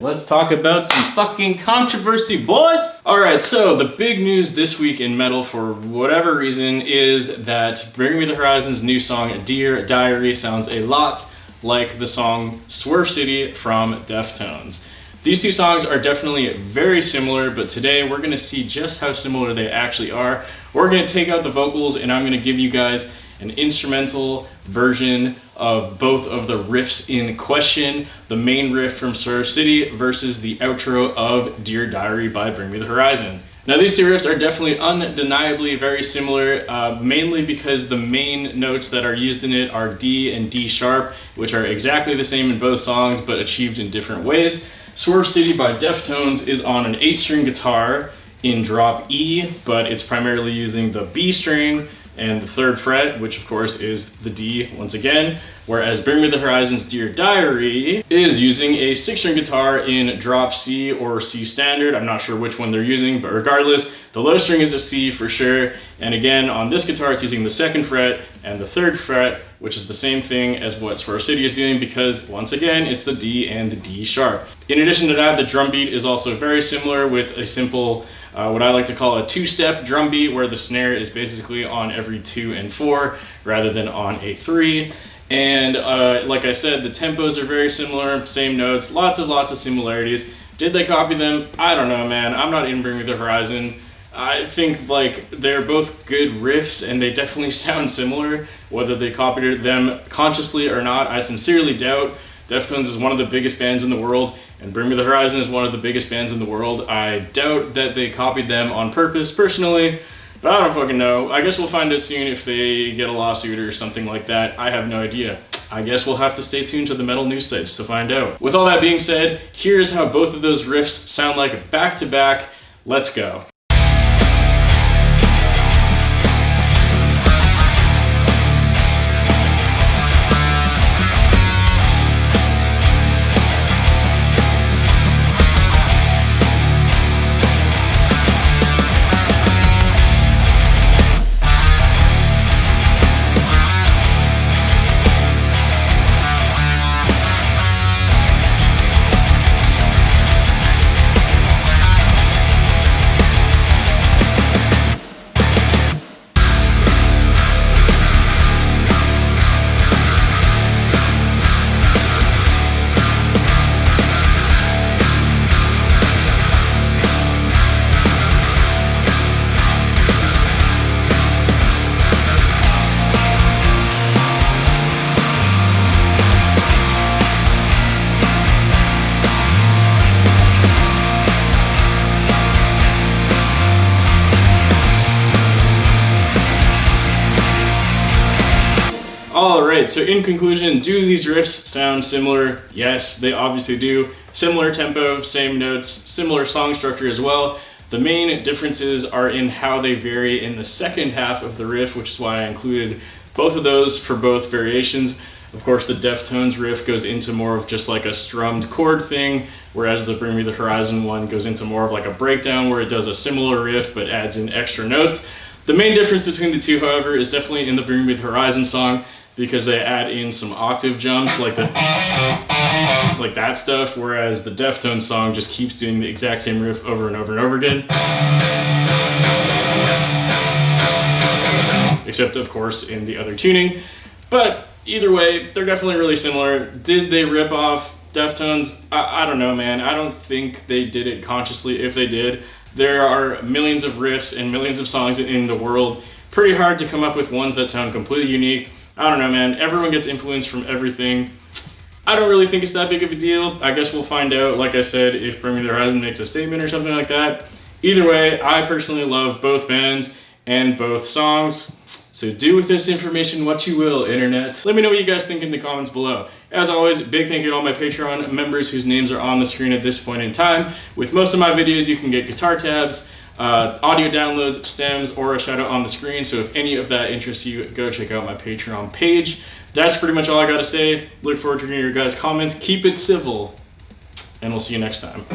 Let's talk about some fucking controversy, boys! Alright, so the big news this week in metal, for whatever reason, is that Bring Me the Horizon's new song, Dear Diary, sounds a lot like the song Swerve City from Deftones. These two songs are definitely very similar, but today we're gonna see just how similar they actually are. We're gonna take out the vocals and I'm gonna give you guys an instrumental version of both of the riffs in question. The main riff from Swerve City versus the outro of Dear Diary by Bring Me the Horizon. Now these two riffs are definitely undeniably very similar, mainly because the main notes that are used in it are D and D sharp, which are exactly the same in both songs but achieved in different ways. Swerve City by Deftones is on an 8-string guitar in drop E, but it's primarily using the B string and the 3rd fret, which of course is the D once again, whereas Bring Me the Horizon's Dear Diary is using a 6-string guitar in drop C or C standard. I'm not sure which one they're using, but regardless, the low string is a C for sure. And again, on this guitar, it's using the 2nd fret and the 3rd fret, which is the same thing as what Swerve City is doing because, once again, it's the D and the D sharp. In addition to that, the drum beat is also very similar with a simple, what I like to call a 2-step drum beat, where the snare is basically on every 2 and 4 rather than on a 3. And like I said, the tempos are very similar, same notes, lots of similarities. Did they copy them? I don't know, man. I'm not in Bring Me the Horizon. I think like they're both good riffs and they definitely sound similar. Whether they copied them consciously or not, I sincerely doubt. Deftones is one of the biggest bands in the world, and Bring Me the Horizon is one of the biggest bands in the world. I doubt that they copied them on purpose, personally, but I don't fucking know. I guess we'll find out soon if they get a lawsuit or something like that. I have no idea. I guess we'll have to stay tuned to the metal news sites to find out. With all that being said, here's how both of those riffs sound like back to back. Let's go. Alright, so in conclusion, do these riffs sound similar? Yes, they obviously do. Similar tempo, same notes, similar song structure as well. The main differences are in how they vary in the second half of the riff, which is why I included both of those for both variations. Of course, the Deftones riff goes into more of just like a strummed chord thing, whereas the Bring Me the Horizon one goes into more of like a breakdown where it does a similar riff but adds in extra notes. The main difference between the two, however, is definitely in the Bring Me the Horizon song, because they add in some octave jumps like that stuff, whereas the Deftones song just keeps doing the exact same riff over and over and over again. Except, of course, in the other tuning. But either way, they're definitely really similar. Did they rip off Deftones? I don't know, man. I don't think they did it consciously. If they did, there are millions of riffs and millions of songs in the world. Pretty hard to come up with ones that sound completely unique. I don't know, man. Everyone gets influence from everything. I don't really think it's that big of a deal. I guess we'll find out, like I said, if Bring Me the Horizon makes a statement or something like that. Either way, I personally love both bands and both songs. So do with this information what you will, internet. Let me know what you guys think in the comments below. As always, big thank you to all my Patreon members whose names are on the screen at this point in time. With most of my videos, you can get guitar tabs, audio downloads, stems, or a shout out on the screen. So if any of that interests you, go check out my Patreon page. That's pretty much all I gotta say. Look forward to reading your guys' comments. Keep it civil, and we'll see you next time.